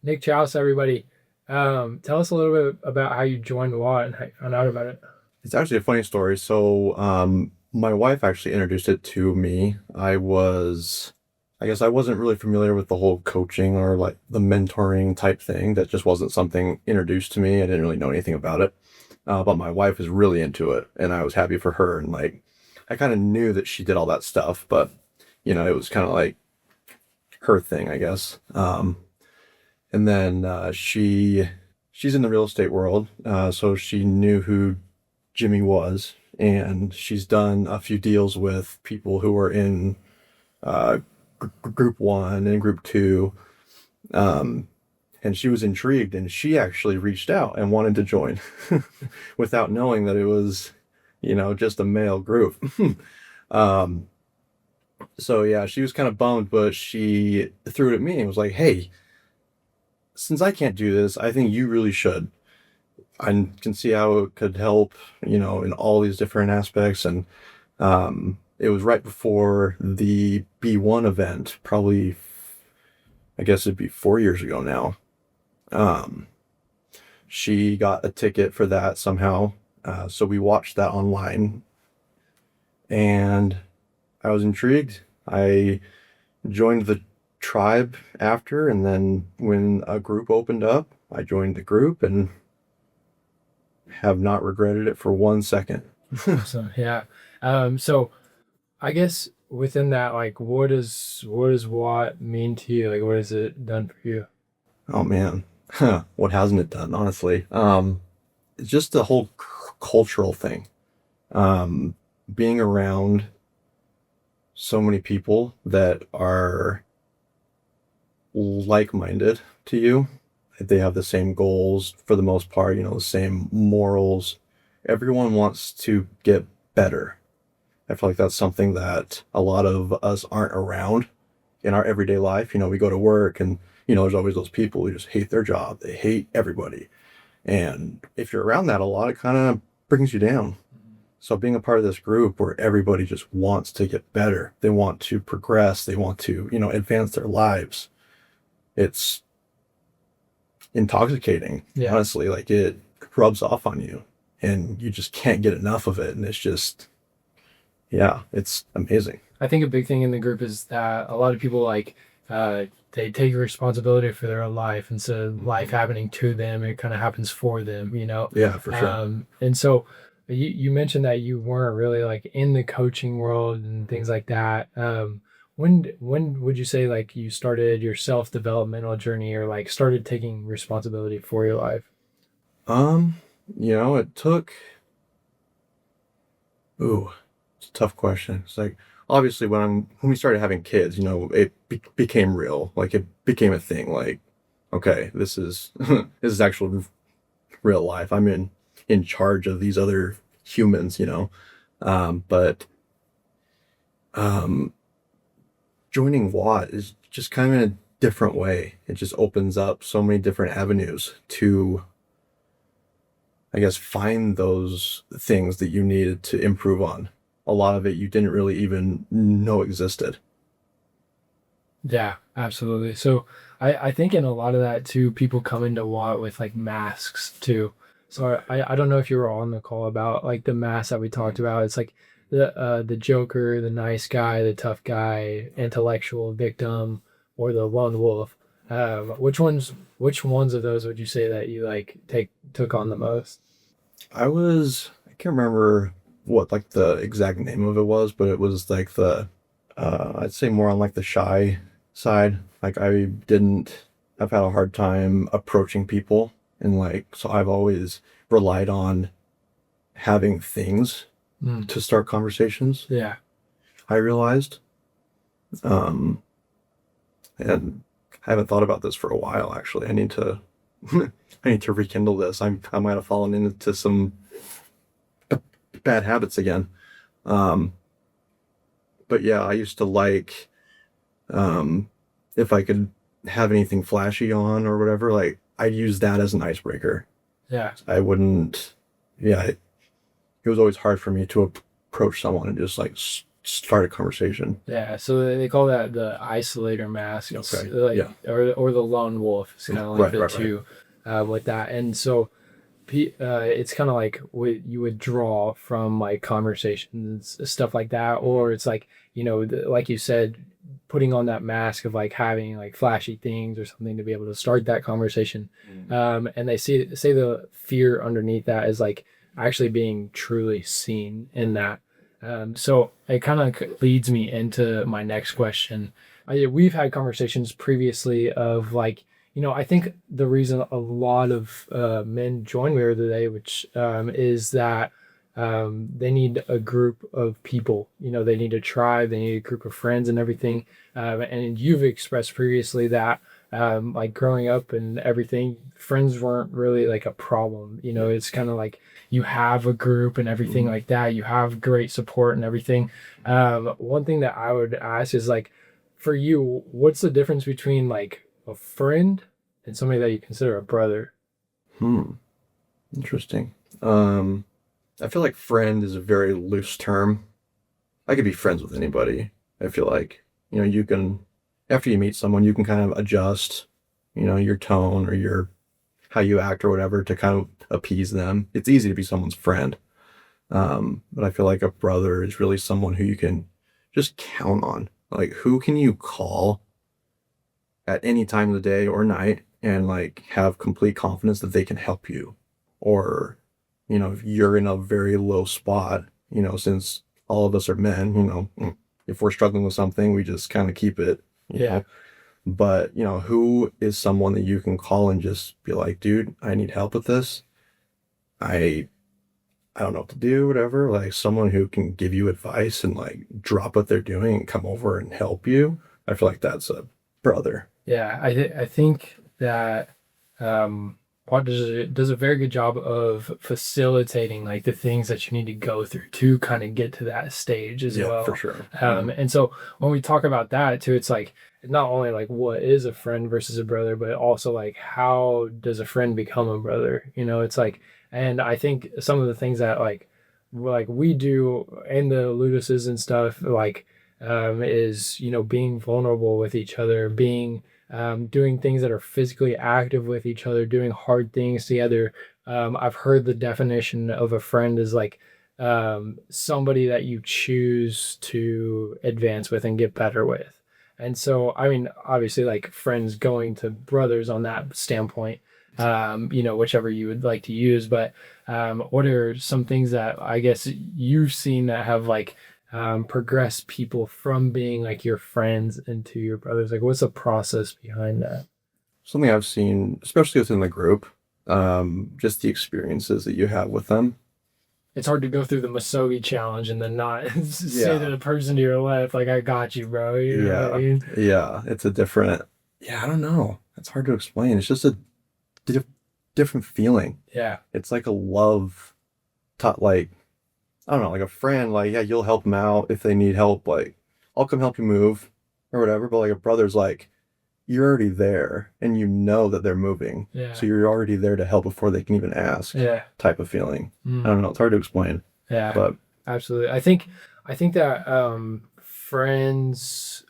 Nick Chaus, everybody. Tell us a little bit about how you joined WAT and how you found out about it. It's actually a funny story. My wife actually introduced it to me. I guess I wasn't really familiar with the whole coaching or like the mentoring type thing. That just wasn't something introduced to me. I didn't really know anything about it. But my wife is really into it, and I was happy for her. And like, I kind of knew that she did all that stuff, but it was kind of like her thing, I guess. And then she's in the real estate world, so she knew who Jimmy was, and she's done a few deals with people who were in uh, group one and group two. Um, and she was intrigued, and she actually reached out and wanted to join without knowing that it was, just a male group. um, so yeah, she was kind of bummed, but she threw it at me and was like, "Hey, since I can't do this, I think you really should. I can see how it could help, in all these different aspects." And it was right before the B1 event, probably, I guess it'd be 4 years ago now. Um, she got a ticket for that somehow. So we watched that online, and I was intrigued. I joined the tribe after, and then when a group opened up, I joined the group and have not regretted it for 1 second. Awesome. Yeah. So I guess within that, like, what does WAT mean to you? Like, what has it done for you? Oh man, what hasn't it done? Honestly, it's just the whole cultural thing. Um, Being around so many people that are like-minded to you. They have the same goals for the most part, the same morals. Everyone wants to get better. I feel like that's something that a lot of us aren't around in our everyday life. We go to work and, there's always those people who just hate their job. They hate everybody. And if you're around that a lot, it kind of brings you down. So being a part of this group where everybody just wants to get better, they want to progress, they want to, advance their lives. It's intoxicating, Yeah. honestly. Like it rubs off on you and you just can't get enough of it. And it's just, yeah, it's amazing. I think a big thing in the group is that a lot of people they take responsibility for their own life instead of life happening to them. It kind of happens for them. Yeah, for sure. And so you mentioned that you weren't really like in the coaching world and things like that. When would you say like you started your self developmental journey or like started taking responsibility for your life? Um, it took, ooh, it's a tough question. It's like, obviously when we started having kids, it became real. Like it became a thing. Like, okay, this is, this is actual real life. I'm in charge of these other humans. But um, joining Watt is just kind of in a different way. It just opens up so many different avenues to, I guess, find those things that you needed to improve on. A lot of it you didn't really even know existed. Yeah, absolutely. So I think in a lot of that too, people come into WOT with like masks too. So I don't know if you were on the call about like the masks that we talked about. It's like the Joker, the nice guy, the tough guy, intellectual victim, or the lone wolf. Which ones of those would you say that you like take took on the most? I can't remember what like the exact name of it was, but it was like I'd say more on like the shy side. Like I've had a hard time approaching people, and like, so I've always relied on having things Mm, to start conversations. yeah. I realized, um, and I haven't thought about this for a while, actually. I need to rekindle this. I might have fallen into some bad habits again. Um, but yeah, I used to like, um, if I could have anything flashy on or whatever, like I'd use that as an icebreaker. Yeah. I wouldn't, yeah, it was always hard for me to approach someone and just like start a conversation. Yeah, so they call that the isolator mask. It's Okay. like, Yeah. or the lone wolf. It's kind of like Right. the Right. Right. two with that. And so it's kind of like what you would draw from like conversations, stuff like that, or it's like, like you said, putting on that mask of like having like flashy things or something to be able to start that conversation. And they say the fear underneath that is like actually being truly seen in that. So it kind of leads me into my next question. We've had conversations previously of like, I think the reason a lot of men join We Are Today, which is that they need a group of people. They need a tribe, they need a group of friends and everything. And you've expressed previously that, like growing up and everything, friends weren't really like a problem. It's kind of like you have a group and everything Mhm. like that. You have great support and everything. One thing that I would ask is like, for you, what's the difference between like a friend and somebody that you consider a brother? Hmm. Interesting. Um, I feel like friend is a very loose term. I could be friends with anybody. I feel like, you can, after you meet someone, you can kind of adjust, your tone or your, how you act or whatever to kind of appease them. It's easy to be someone's friend. But I feel like a brother is really someone who you can just count on. Like, who can you call at any time of the day or night and like have complete confidence that they can help you? Or, if you're in a very low spot, since all of us are men, if we're struggling with something, we just kind of keep it, you Yeah. know. But, who is someone that you can call and just be like, dude, I need help with this. I I don't know what to do, whatever. Like someone who can give you advice and like drop what they're doing and come over and help you. I feel like that's a brother. Yeah, I think that Pod does a very good job of facilitating like the things that you need to go through to kind of get to that stage as Yeah, for well. sure. And so when we talk about that too, it's like not only like what is a friend versus a brother, but also like how does a friend become a brother? It's like, and I think some of the things that like we do in the Luduses and stuff, like is being vulnerable with each other, being doing things that are physically active with each other, doing hard things together. I've heard the definition of a friend is like somebody that you choose to advance with and get better with. And so, I mean, obviously, like friends going to brothers on that standpoint, whichever you would like to use. But what are some things that I guess you've seen that have like progress people from being like your friends into your brothers? Like, what's the process behind that? Something I've seen, especially within the group, just the experiences that you have with them. It's hard to go through the Misogi challenge and then not say to Yeah. the person to your left, like, I got you, bro. You know what I Yeah. mean? Yeah. It's a different, yeah, I don't know. It's hard to explain. It's just a di- different feeling. Yeah. It's like a love, like, I don't know, like a friend, like, yeah, you'll help them out if they need help. Like, I'll come help you move or whatever. But like a brother's like, you're already there and you know that they're moving. Yeah. So you're already there to help before they can even ask Yeah. type of feeling. I Mm. don't know. It's hard to explain, Yeah. but Absolutely. I think that friends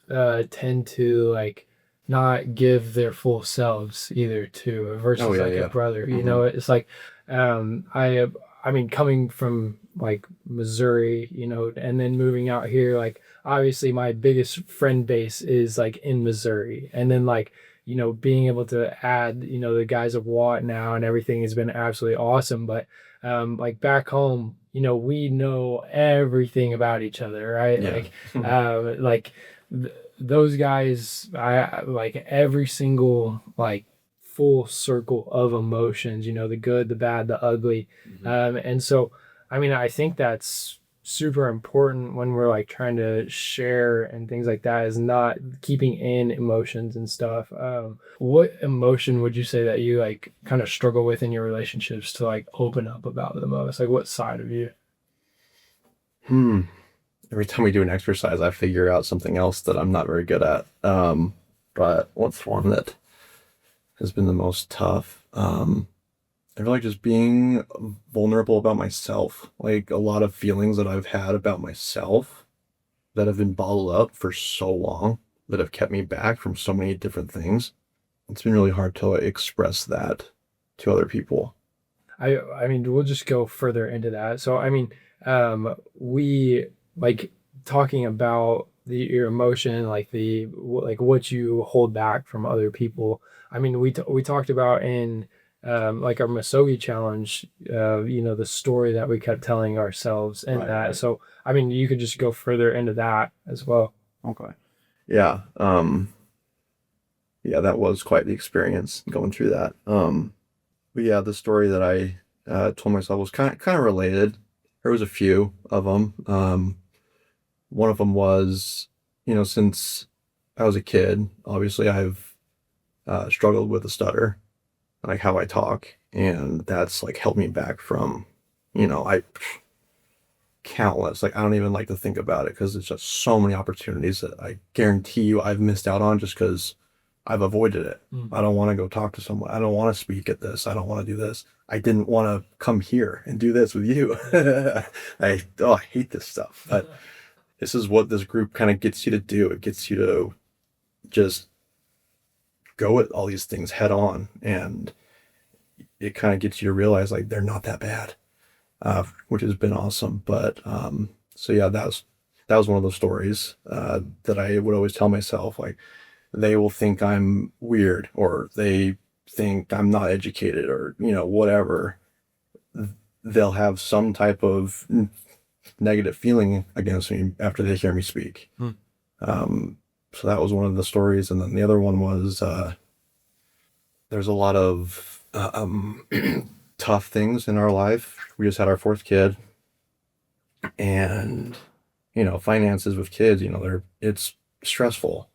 tend to like not give their full selves either too oh, versus yeah, like a yeah. brother. Hmm. It's like I mean coming from like Missouri, and then moving out here, like obviously my biggest friend base is like in Missouri. And then like being able to add, the guys of Watt now and everything has been absolutely awesome. But like back home, we know everything about each other, right? Yeah. Like those guys, I like every single like full circle of emotions, the good, the bad, the ugly. Mhm. And so, I mean, I think that's super important when we're like trying to share and things like that, is not keeping in emotions and stuff. What emotion would you say that you like kind of struggle with in your relationships to like open up about the most? Like what side of you? Hmm. Every time we do an exercise, I figure out something else that I'm not very good at. But what's one that has been the most tough? I feel like just being vulnerable about myself, like a lot of feelings that I've had about myself that have been bottled up for so long, that have kept me back from so many different things. It's been really hard to like, express that to other people. I mean, we'll just go further into that. So, I mean, we like talking about your emotion, like like what you hold back from other people. I mean, we talked about in like our Misogi challenge, the story that we kept telling ourselves and Right, that. right. So, I mean, you could just go further into that as well. Okay. Yeah. Yeah, that was quite the experience going through that. But yeah, the story that I told myself was kind of related. There was a few of them. One of them was, since I was a kid, obviously I've struggled with a stutter, like how I talk, and that's like held me back from, I countless. Like I don't even like to think about it because it's just so many opportunities that I guarantee you I've missed out on just because I've avoided it. Mm. I don't want to go talk to someone. I don't want to speak at this. I don't want to do this. I didn't want to come here and do this with you. I hate this stuff. But this is what this group kind of gets you to do. It gets you to just go at all these things head on, and it kind of gets you to realize like they're not that bad, which has been awesome. But so yeah, that was one of those stories that I would always tell myself like they will think I'm weird, or they think I'm not educated, or whatever. They'll have some type of negative feeling against me after they hear me speak. Hmm. So that was one of the stories, and then the other one was there's a lot of tough things in our life. We just had our fourth kid, and finances with kids, it's stressful.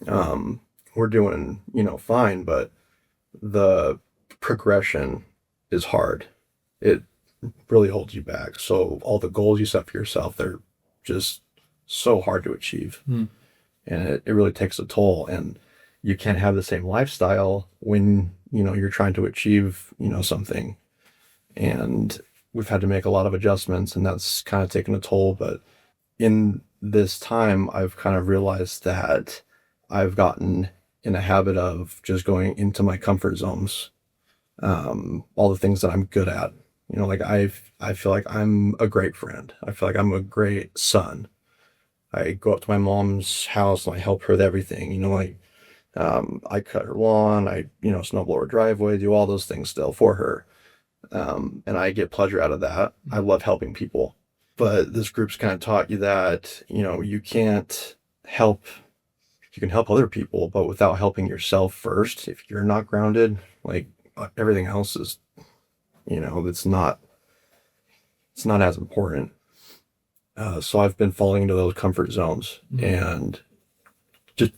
We're doing fine, but the progression is hard. It really holds you back. So all the goals you set for yourself, they're just so hard to achieve, Hmm. and it really takes a toll. And you can't have the same lifestyle when you're trying to achieve something. And we've had to make a lot of adjustments, and that's kind of taken a toll. But in this time, I've kind of realized that I've gotten in a habit of just going into my comfort zones, all the things that I'm good at. Like I feel like I'm a great friend. I feel like I'm a great son. I go up to my mom's house and I help her with everything. Like I cut her lawn, I snowblow her driveway, do all those things still for her, and I get pleasure out of that. I love helping people. But this group's kind of taught you that you can't help. You can help other people, but without helping yourself first, if you're not grounded, like everything else is, it's not as important. So I've been falling into those comfort zones, Mhm. and just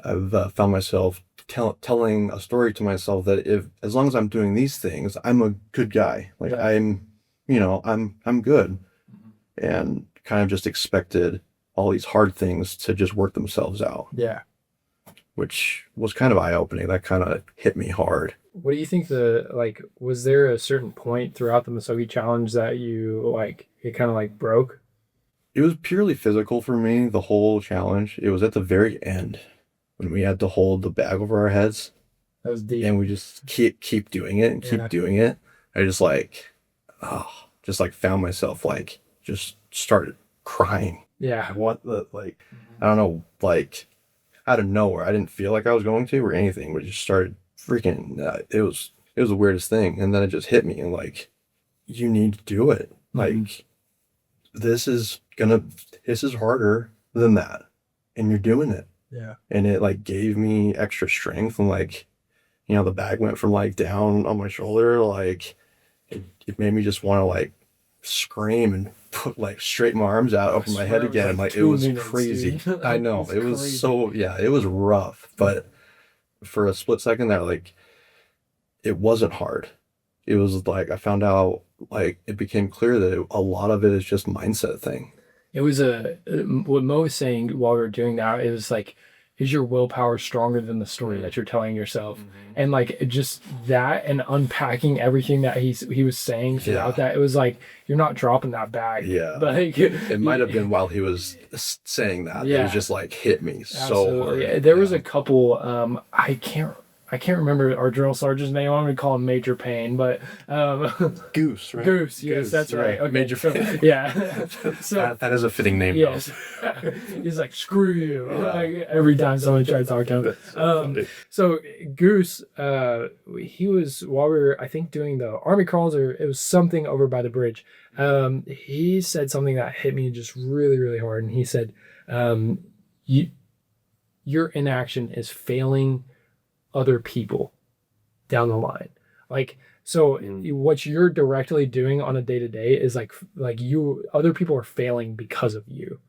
I've found myself telling a story to myself that if as long as I'm doing these things, I'm a good guy. Like Yeah. I'm good, Mhm. and kind of just expected all these hard things to just work themselves out, Yeah. which was kind of eye-opening. That kind of hit me hard. What do you think was there a certain point throughout the Misogi challenge that you like it kind of like broke? It was purely physical for me, the whole challenge. It was at the very end when we had to hold the bag over our heads, That was deep. and we just keep doing it and keep Yeah. doing it. I just like just like found myself like just started crying. Yeah. What the like Mhm. I don't know, like out of nowhere. I didn't feel like I was going to or anything, but it just started freaking it was the weirdest thing. And then it just hit me and like you need to do it. Mhm. Like this is gonna this is harder than that. And you're doing it. Yeah. And it like gave me extra strength, and like the bag went from like down on my shoulder, like it made me just want to like scream and put like straighten my arms out I over my head swear it was again. like Like it two was minutes, crazy. dude. I Like, know it's it was crazy. so, yeah, it was rough, but for a split second there, like it wasn't hard. It was like I found out, like it became clear that a lot of it is just mindset thing. It was what Mo was saying while we were doing that. It was like is your willpower stronger than the story that you're telling yourself? Mhm. And like just that and unpacking everything that he was saying throughout Yeah. that, it was like you're not dropping that bag. Yeah. Like It might have been while he was saying that. It was yeah, just like hit me so absolutely. hard. There was Yeah. a couple. I can't remember our drill sergeant's name. I'm gonna call him Major Payne, but Goose, right? Goose. Yes, Goose, that's yeah. right. Okay. Major Payne. Yeah. So That is a fitting name, yes, he's like screw you like, every time someone tried to talk to him. So Goose, he was while we were I think doing the army crawls or it was something over by the bridge. He said something that hit me just really really hard, and he said, "You your inaction is failing other people down the line." Like so what you're directly doing on a day to day is like you other people are failing because of you.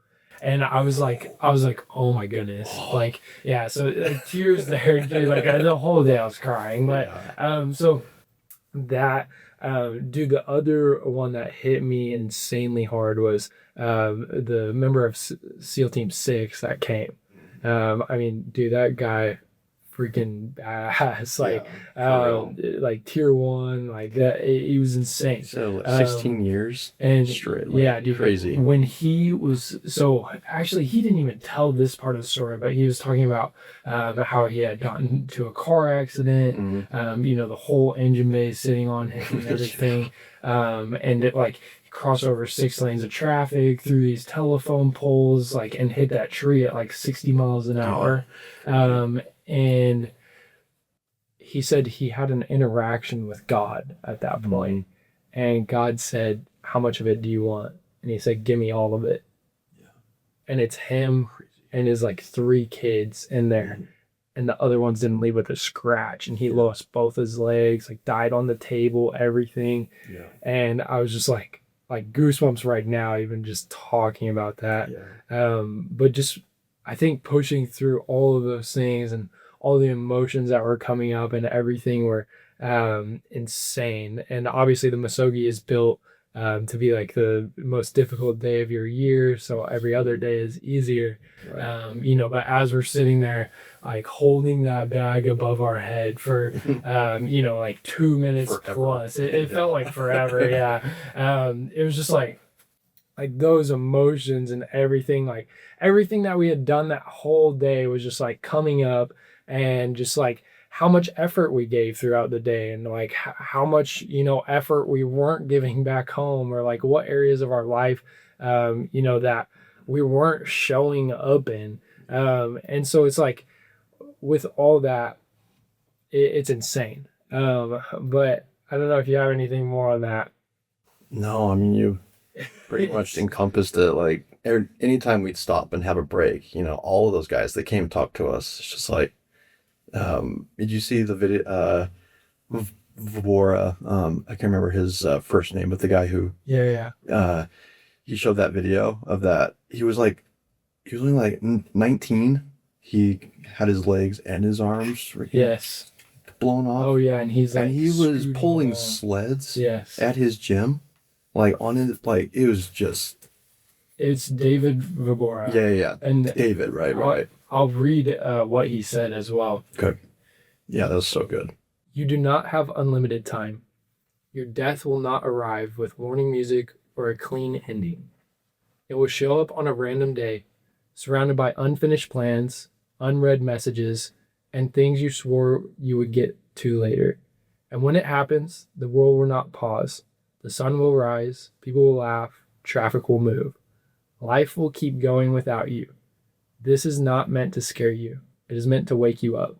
And I was like, oh my goodness. Like, yeah, so tears there, like the whole day I was crying. But so that dude, the other one that hit me insanely hard was the member of SEAL Team 6 that came. I mean, dude, that guy freaking badass. Like tier 1, like that. He was insane. So 16 years And straight. yeah, dude, crazy. when he was so actually he didn't even tell this part of the story, but he was talking about how he had gotten into a car accident, the whole engine bay sitting on him and everything, and it like he crossed over 6 lanes of traffic through these telephone poles, like and hit that tree at like 60 miles an hour, and he said he had an interaction with God at that point. And God said, "How much of it do you want?" And he said, "Give me all of it." Yeah. And it's him and his like 3 kids in there. And the other ones didn't leave with a scratch. And he lost both his legs, like died on the table, everything. Yeah. And I was just like goosebumps right now, even just talking about that. Yeah. But just, I think pushing through all of those things and all the emotions that were coming up and everything were insane. And obviously the Misogi is built to be like the most difficult day of your year, so every other day is easier. Right. But as we're sitting there like holding that bag above our head for like 2 minutes forever. Plus it felt like forever. Yeah. It was just like those emotions and everything, like everything that we had done that whole day was just like coming up, and just like how much effort we gave throughout the day, and like how much effort we weren't giving back home, or like what areas of our life that we weren't showing up in, and so it's like with all that it's insane, but I don't know if you have anything more on that. No, I mean, you pretty much encompassed it. Like anytime we'd stop and have a break, all of those guys that came talk to us, it's just like, did you see the video? Vora, I can't remember his first name, but the guy who, he showed that video of that. He was only like 19. He had his legs and his arms blown off. Oh yeah, and he's like, and he was pulling sleds at his gym, like on it, like it was just. It's David Vibora. Yeah. And David, right. I'll read what he said as well. Okay. Yeah, that was so good. You do not have unlimited time. Your death will not arrive with warning music or a clean ending. It will show up on a random day, surrounded by unfinished plans, unread messages, and things you swore you would get to later. And when it happens, the world will not pause. The sun will rise, people will laugh, traffic will move. Life will keep going without you. This is not meant to scare you. It is meant to wake you up.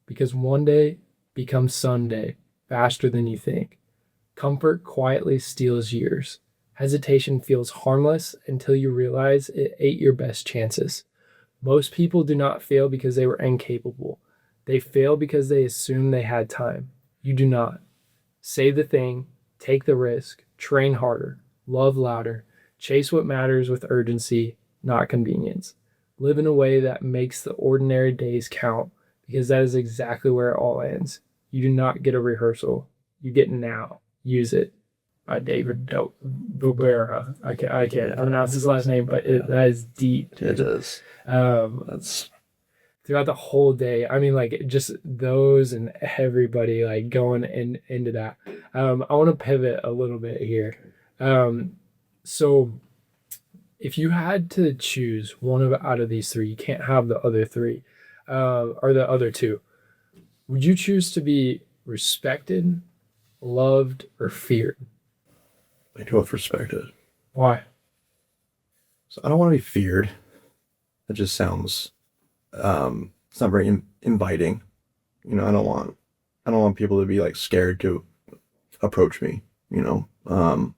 Because one day becomes Sunday faster than you think. Comfort quietly steals years. Hesitation feels harmless until you realize it ate your best chances. Most people do not fail because they were incapable. They fail because they assume they had time. You do not. Say the thing, take the risk, train harder, love louder, chase what matters with urgency, not convenience. Live in a way that makes the ordinary days count, because that is exactly where it all ends. You do not get a rehearsal. You get now. Use it. By David Bobera. I can't pronounce his last name, but that is deep. It is. That's throughout the whole day. I mean, like just those and everybody like going into that. I want to pivot a little bit here. Um, so if you had to choose one of out of these three, you can't have the other three, or the other two. Would you choose to be respected, loved, or feared? I do have respected. Why? So I don't want to be feared. That just sounds it's not very inviting. I don't want people to be like scared to approach me, you know.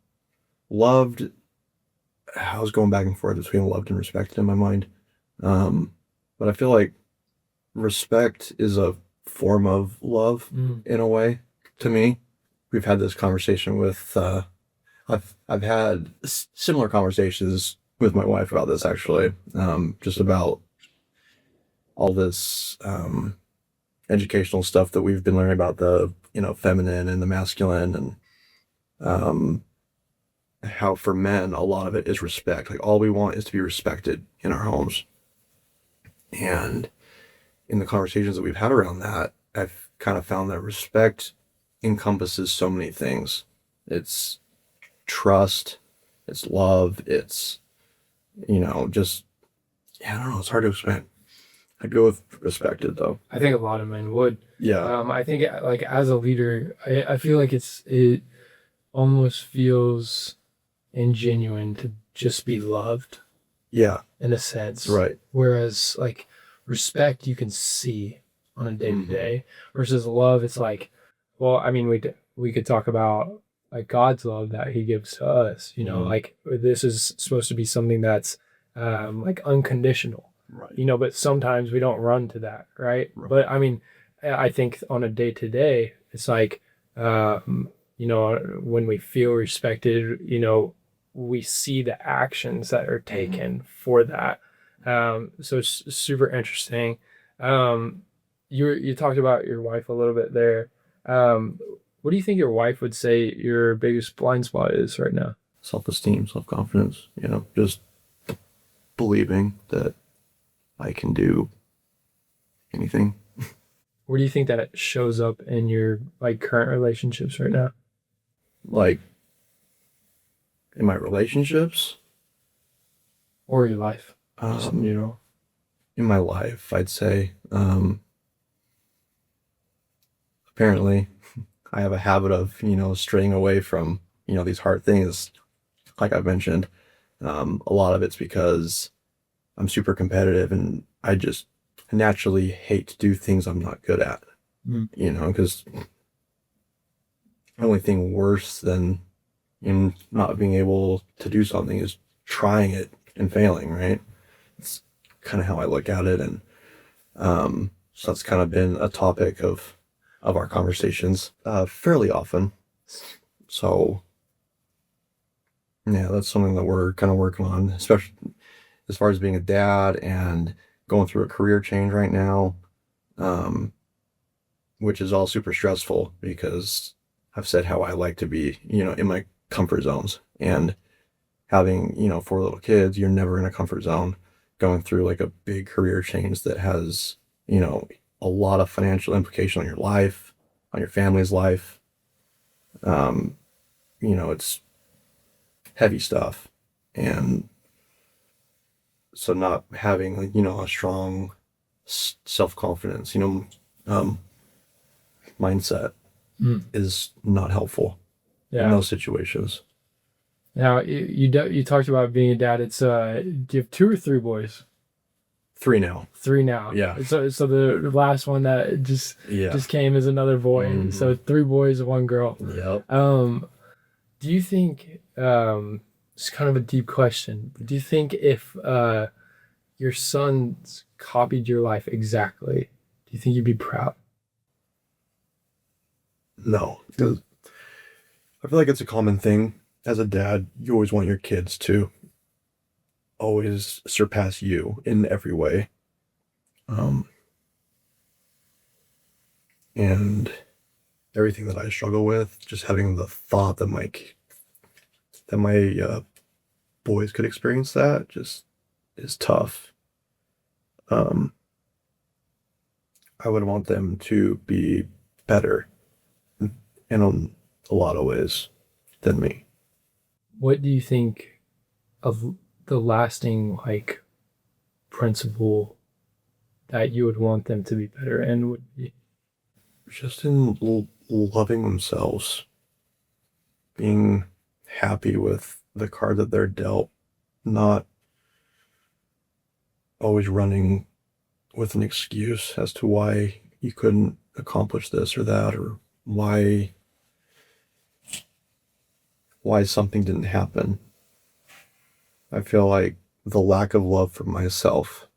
Loved, I was going back and forth between loved and respected in my mind. But I feel like respect is a form of love Mm. in a way to me. We've had this conversation with I've had similar conversations with my wife about this actually. Just about all this educational stuff that we've been learning about the, feminine and the masculine, and um how for men a lot of it is respect. Like all we want is to be respected in our homes. And in the conversations that we've had around that, I've kind of found that respect encompasses so many things. It's trust, it's love, it's, just, yeah, I don't know, it's hard to explain. I'd go with respected though. I think a lot of men would. Yeah. I think like as a leader, I feel like it almost feels ingenuine to just be loved Yeah. in a sense. Right. Whereas like respect you can see on a day to day versus love, it's like, well, I mean, we could talk about like God's love that He gives to us. Like this is supposed to be something that's like unconditional. Right. But sometimes we don't run to that, right? Right. But I mean, I think on a day to day, it's like, when we feel respected, we see the actions that are taken for that. So it's super interesting. You talked about your wife a little bit there. What do you think your wife would say your biggest blind spot is right now? Self-esteem, self-confidence, just believing that I can do anything. Where do you think that it shows up in your like current relationships right now? Like in my relationships, Or your life? Just, um, in my life, I'd say, apparently I have a habit of, straying away from, these hard things, like I've mentioned. A lot of it's because I'm super competitive and I just naturally hate to do things I'm not good at, Mm. because the only thing worse than in not being able to do something is trying it and failing, right? It's kind of how I look at it. And so that's kind of been a topic of our conversations fairly often. So yeah, that's something that we're kind of working on, especially as far as being a dad and going through a career change right now, um, which is all super stressful because I've said how I like to be, in my comfort zones. And having, four little kids, you're never in a comfort zone. Going through like a big career change that has, a lot of financial implication on your life, on your family's life. Um, it's heavy stuff. And so not having, like, a strong self-confidence, um, mindset Mm. is not helpful in Yeah. those situations. Now you talked about being a dad. It's do you have two or three boys? 3 now. Three now. Yeah. So the last one that Yeah. just came is another boy. Mhm. So three boys, one girl. Yep. Do you think it's kind of a deep question, but do you think if your sons copied your life exactly, do you think you'd be proud? No, because I feel like it's a common thing. As a dad, you always want your kids to always surpass you in every way. Um, and everything that I struggle with, just having the thought that my boys could experience that just is tough. Um, I would want them to be better in a lot of ways than me. What do you think of the lasting like principle that you would want them to be better and would be? Just in loving themselves, being happy with the card that they're dealt, not always running with an excuse as to why you couldn't accomplish this or that, or why something didn't happen. I feel like the lack of love for myself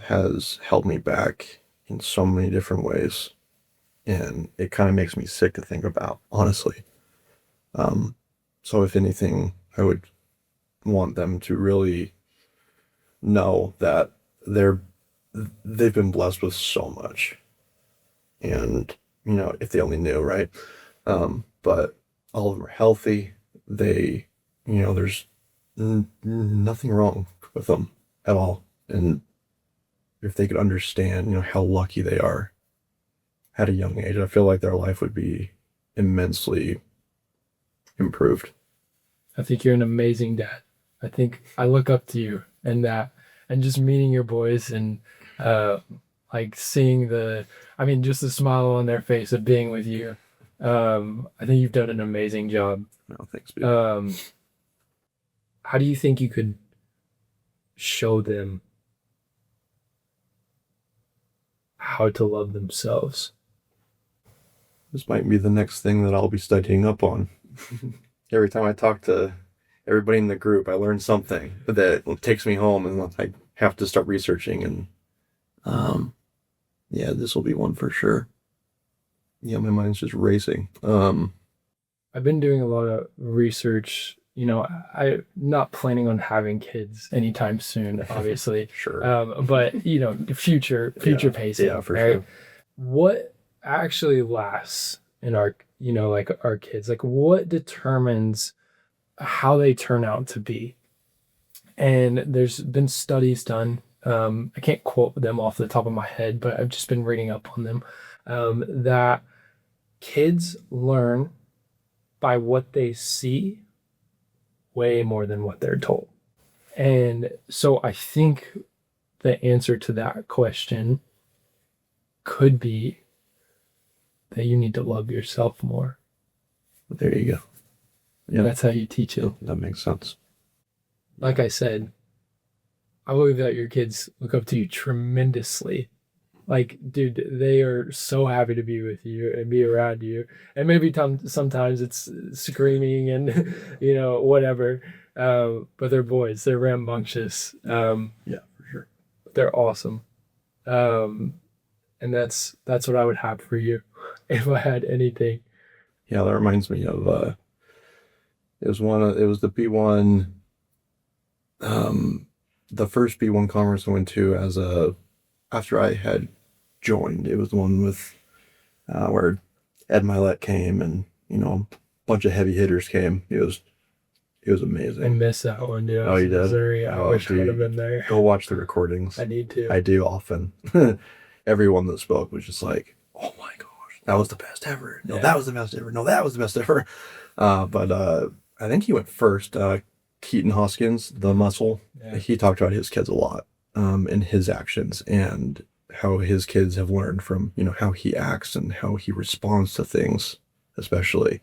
has held me back in so many different ways, and it kind of makes me sick to think about, honestly. Um, so if anything, I would want them to really know that they're they've been blessed with so much, and if they only knew, right? But all of them are healthy. They, there's nothing wrong with them at all, and if they could understand, how lucky they are at a young age, I feel like their life would be immensely improved. I think you're an amazing dad. I think I look up to you and that, and just meeting your boys and uh, like seeing I mean, just the smile on their face of being with you. I think you've done an amazing job. No, thanks, dude. How do you think you could show them how to love themselves? This might be the next thing that I'll be studying up on. Every time I talk to everybody in the group, I learn something that takes me home, and I have to start researching. And yeah, this will be one for sure. Yeah, my mind's just racing. I've been doing a lot of research. I'm not planning on having kids anytime soon, obviously. Sure. But future pacing. Yeah, for right? sure. What actually lasts in our, like our kids? Like what determines how they turn out to be? And there's been studies done. I can't quote them off the top of my head, but I've just been reading up on them. That kids learn by what they see way more than what they're told. And so I think the answer to that question could be that you need to love yourself more. There you go. Yeah, That's how you teach it. that makes sense. Like I said, I believe that your kids look up to you tremendously. Like, dude, they are so happy to be with you and be around you. And maybe sometimes it's screaming and, whatever. But they're boys. They're rambunctious. Yeah, for sure. They're awesome. And that's what I would have for you if I had anything. Yeah, that reminds me of it was the B1, the first B1 conference I went to after I had joined. It was the one with where Ed Milet came, and a bunch of heavy hitters came. It was amazing. I miss that one, dude. Oh, you did? Missouri. I wish I would have been there. Go watch the recordings. I need to. I do often. Everyone that spoke was just like, "Oh my gosh, that was the best ever. No, that was the best ever. No, that was the best ever." But I think he went first. Keaton Hoskins, the muscle. Yeah. He talked about his kids a lot, and his actions, and how his kids have learned from how he acts and how he responds to things, especially.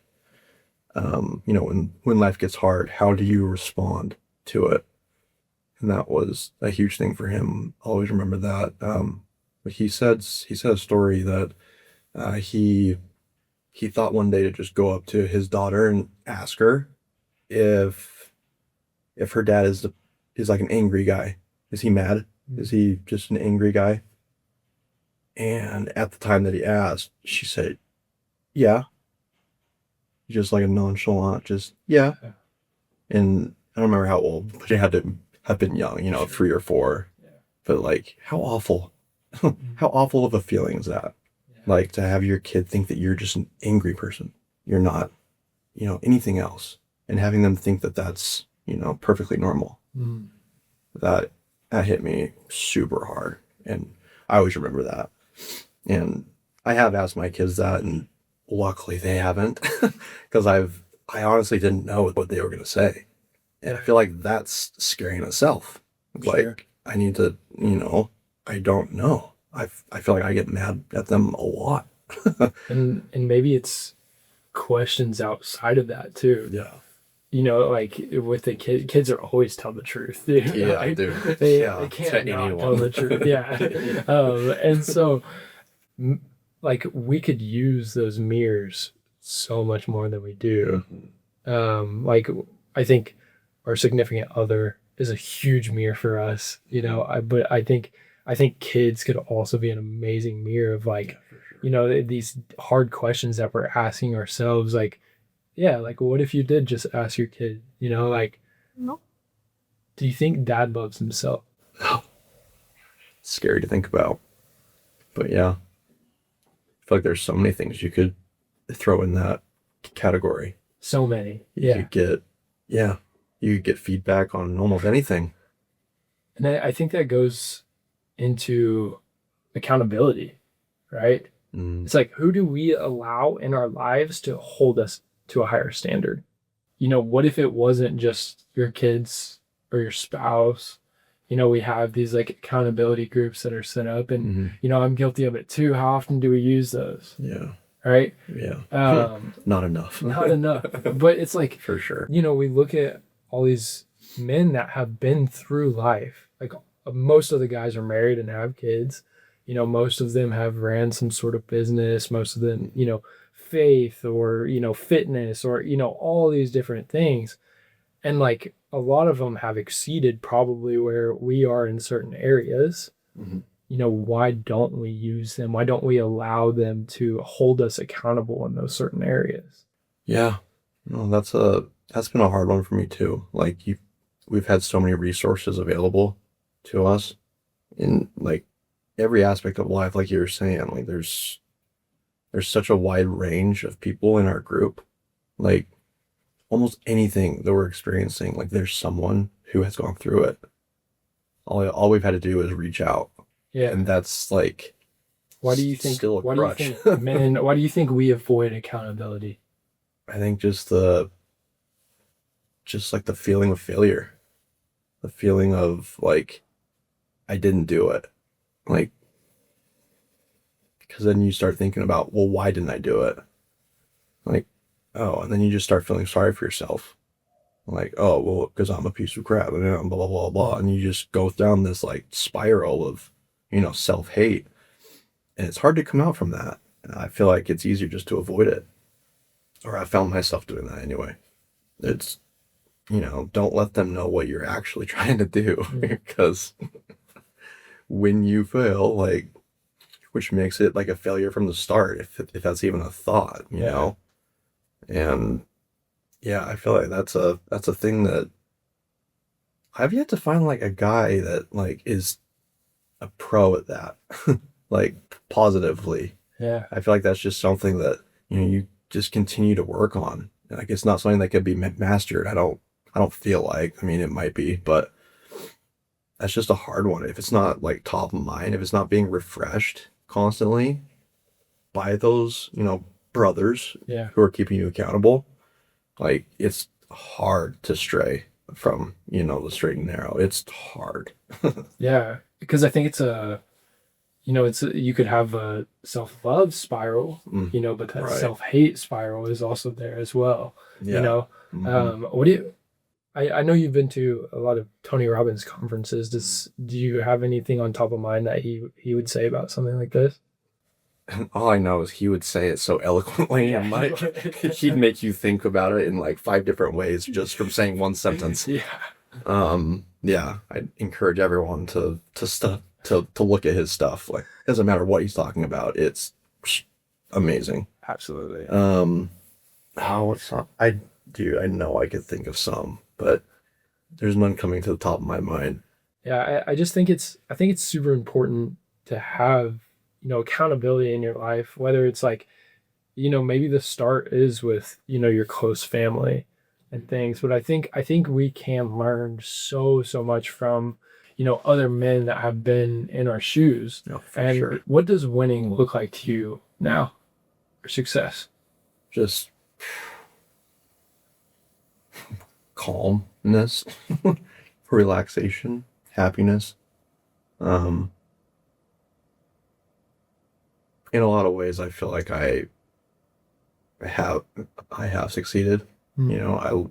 When life gets hard, how do you respond to it? And that was a huge thing for him. Always remember that. But he said a story that he thought one day to just go up to his daughter and ask her if her dad is like an angry guy. Is he mad? Is he just an angry guy? And at the time that he asked, she said, "Yeah." Just like a nonchalant, just yeah. And I don't remember how old, but he had to have been young, 3 or 4. Yeah. But like, how awful, how awful of a feeling is that? Yeah. Like to have your kid think that you're just an angry person. You're not, anything else. And having them think that that's, perfectly normal. Mm. That hit me super hard. And I always remember that. And I have asked my kids that, and luckily they haven't, because I honestly didn't know what they were going to say. And I feel like that's scary in itself. Sure. Like, I need to, I don't know. I feel like I get mad at them a lot. And maybe it's questions outside of that too. Yeah. Like with the kids are always tell the truth. Yeah, Right? dude. They Yeah, can't to not tell anyone. the truth. Yeah. And so like we could use those mirrors so much more than we do. Like I think our significant other is a huge mirror for us, but I think kids could also be an amazing mirror of like, these hard questions that we're asking ourselves, like, yeah, like what if you did just ask your kid, like, No. do you think dad loves himself? Scary to think about. But yeah, I feel like there's so many things you could throw in that category. So many. You Yeah. could get, yeah, you could get feedback on almost anything. And I think that goes into accountability, right? Mm, It's like, who do we allow in our lives to hold us to a higher standard? What if it wasn't just your kids or your spouse? We have these like accountability groups that are set up, and, mhm. I'm guilty of it too. How often do we use those? Yeah, Right? yeah. Not enough. Not enough. But it's like, For sure. we look at all these men that have been through life. Like most of the guys are married and have kids. Most of them have ran some sort of business. Most of them, faith or, fitness or, all these different things. And like a lot of them have exceeded probably where we are in certain areas. Mhm. Why don't we use them? Why don't we allow them to hold us accountable in those certain areas? Yeah. No, that's been a hard one for me too. Like we've had so many resources available to us in like every aspect of life, like you were saying. Like there's such a wide range of people in our group. Like almost anything that we're experiencing, like there's someone who has gone through it. All we've had to do is reach out. Yeah. And that's like Why do you think? still a Why do you crutch. think, men? Why do you think we avoid accountability? I think just like the feeling of failure, the feeling of like I didn't do it. Like, because then you start thinking about, well, why didn't I do it? Like, oh, and then you just start feeling sorry for yourself. Like, oh, well, because I'm a piece of crap, and blah, blah, blah, blah. And you just go down this like spiral of, self-hate. And it's hard to come out from that. And I feel like it's easier just to avoid it. Or I found myself doing that anyway. It's, don't let them know what you're actually trying to do. Because when you fail, like, which makes it like a failure from the start, if that's even a thought, Yeah. And yeah, I feel like that's a thing that I've yet to find like a guy that like is a pro at that, like positively. Yeah. I feel like that's just something that you just continue to work on. Like it's not something that could be mastered. I don't feel like. I mean, it might be, but that's just a hard one. If it's not like top of mind, if it's not being refreshed constantly by those, brothers Yeah. who are keeping you accountable, like it's hard to stray from, the straight and narrow. It's hard. Yeah. Because I think you could have a self-love spiral, Mm, but that right. self-hate spiral is also there as well. Yeah. Mhm. What do you? I know you've been to a lot of Tony Robbins conferences. Do you have anything on top of mind that he would say about something like this? And all I know is he would say it so eloquently and like he'd make you think about it in like 5 different ways just from saying one sentence. Yeah. Yeah, I'd encourage everyone to look at his stuff. Like, it doesn't matter what he's talking about, it's amazing. Absolutely. What's some? I know I could think of some, but there's none coming to the top of my mind. Yeah, I just think it's super important to have, accountability in your life, whether it's like, maybe the start is with, your close family and things, but I think we can learn so much from, other men that have been in our shoes. No, for And sure. what does winning look like to you now, or success? Just calmness, relaxation, happiness. Um, in a lot of ways, I feel like have I have succeeded. Mm.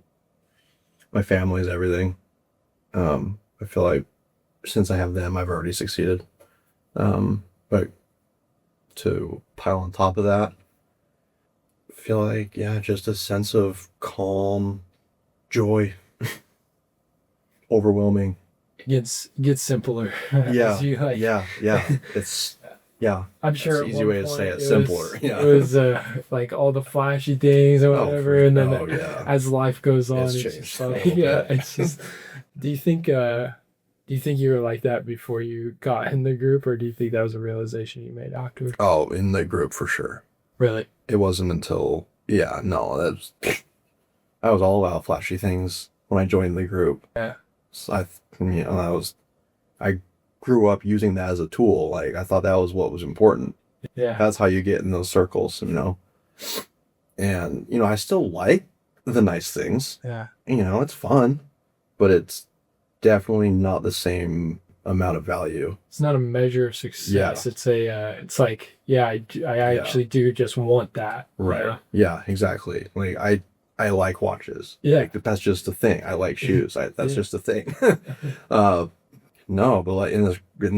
My family is everything. I feel like since I have them, I've already succeeded. But to pile on top of that, I feel like, yeah, just a sense of calm, joy, overwhelming. It gets simpler. Yeah, as you like. yeah. It's yeah. I'm sure That's at the easy one way to say point it. Simpler. Yeah. it was like all the flashy things or Oh, whatever, and then yeah. as life goes on, It's it's changed just a like little yeah, bit. it's just. Do you think you were like that before you got in the group, or do you think that was a realization you made afterward? Oh, in the group for sure. Really? It wasn't until no, I was all about flashy things when I joined the group. Yeah. So I grew up using that as a tool. Like I thought that was what was important. Yeah. That's how you get in those circles, And I still like the nice things. Yeah. It's fun, but it's definitely not the same amount of value. It's not a measure of success. Yeah. It's like, yeah, I actually do just want that. Right. Yeah, exactly. Like I like watches. Yeah. Like that's just a thing. I like shoes. That's Yeah. just a thing. No, but like in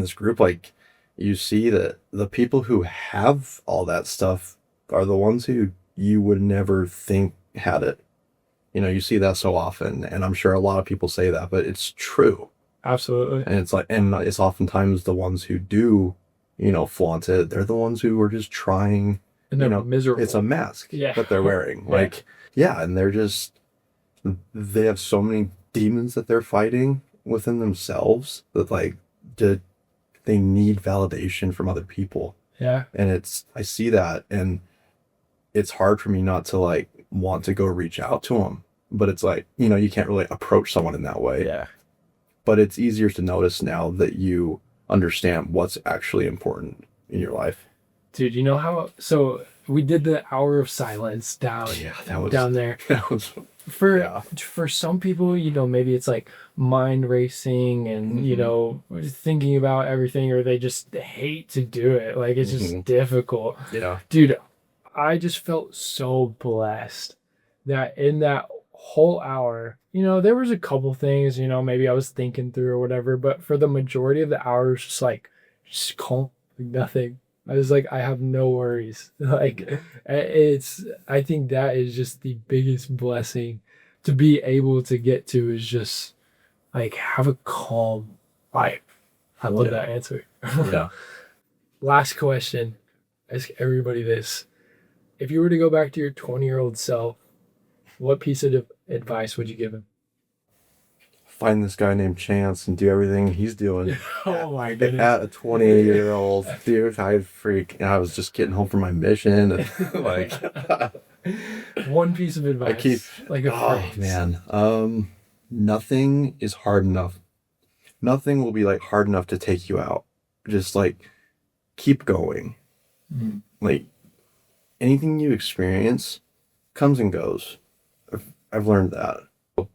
this group, like you see that the people who have all that stuff are the ones who you would never think had it. You see that so often, and I'm sure a lot of people say that, but it's true. Absolutely. And it's oftentimes the ones who do, flaunt it. They're the ones who are just trying. And they're miserable. It's a mask Yeah. that they're wearing. Yeah. Like, yeah, and they have so many demons that they're fighting within themselves that they need validation from other people. Yeah. And I see that, and it's hard for me not to want to go reach out to them. But it's you can't really approach someone in that way. Yeah. But it's easier to notice now that you understand what's actually important in your life. Dude, you know how? So we did the hour of silence down there. That was For some people, maybe it's like mind racing and thinking about everything, or they just hate to do it. Like it's just difficult. Yeah. Dude, I just felt so blessed that in that whole hour, there was a couple things, maybe I was thinking through or whatever, but for the majority of the hour, it was just calm, like nothing. I was like, I have no worries. Like I think that is just the biggest blessing to be able to get to, is just like have a calm life. I love that answer. Yeah. Last question. Ask everybody this. If you were to go back to your 20-year-old self, what piece of advice would you give him? Find this guy named Chance and do everything he's doing. Oh my goodness. At a 28-year-old dude, I was just getting home from my mission. And, one piece of advice. Phrase. Man. Nothing is hard enough. Nothing will be hard enough to take you out. Just keep going. Mm. Anything you experience comes and goes. I've learned that,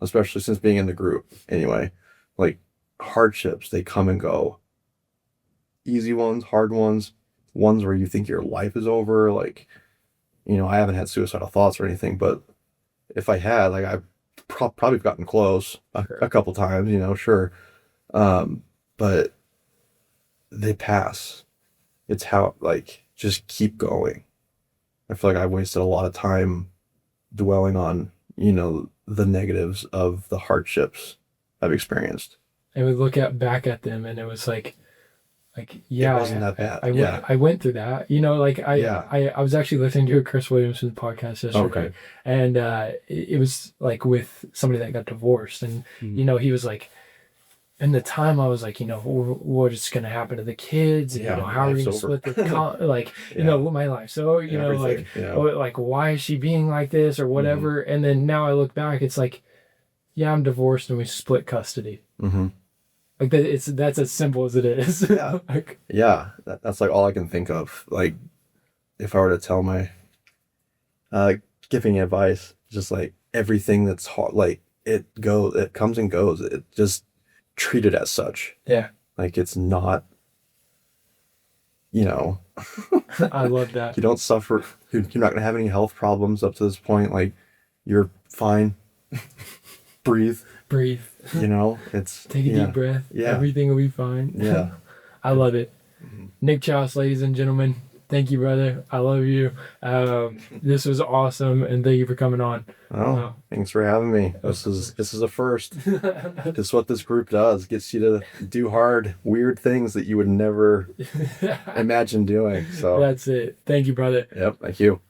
especially since being in the group. Anyway, hardships, they come and go. Easy ones, hard ones where you think your life is over. I haven't had suicidal thoughts or anything, but if I had, I've probably gotten close a couple times, sure. But they pass. It's how, just keep going. I feel like I wasted a lot of time dwelling on, the negatives of the hardships I've experienced. And we look back at them, and it was yeah, it wasn't that bad. I went through that. I was actually listening to a Chris Williamson podcast yesterday. Okay. And it was with somebody that got divorced, and he was in the time I was what's going to happen to the kids, and how are we going to split the my life. So why is she being like this or whatever? And then now I look back, it's I'm divorced and we split custody. Like that, that's as simple as it is. Yeah. Like, Yeah, that's like all I can think of. Like if I were to tell my uh giving advice, just like everything that's hard, like it comes and goes. It just treat it as such. yeah, Like it's not, you know, I love that. you don't suffer. You're not gonna have any health problems up to this point. Like you're fine. Breathe. Breathe. It's Take a yeah, deep breath. yeah, Everything will be fine. yeah. I love it. Mhm. Nick Chaus, ladies and gentlemen. Thank you, brother. I love you. This was awesome, and thank you for coming on. Oh, thanks for having me. This is a first. This is what this group does. Gets you to do hard, weird things that you would never imagine doing. So, That's it. Thank you, brother. yep, thank you.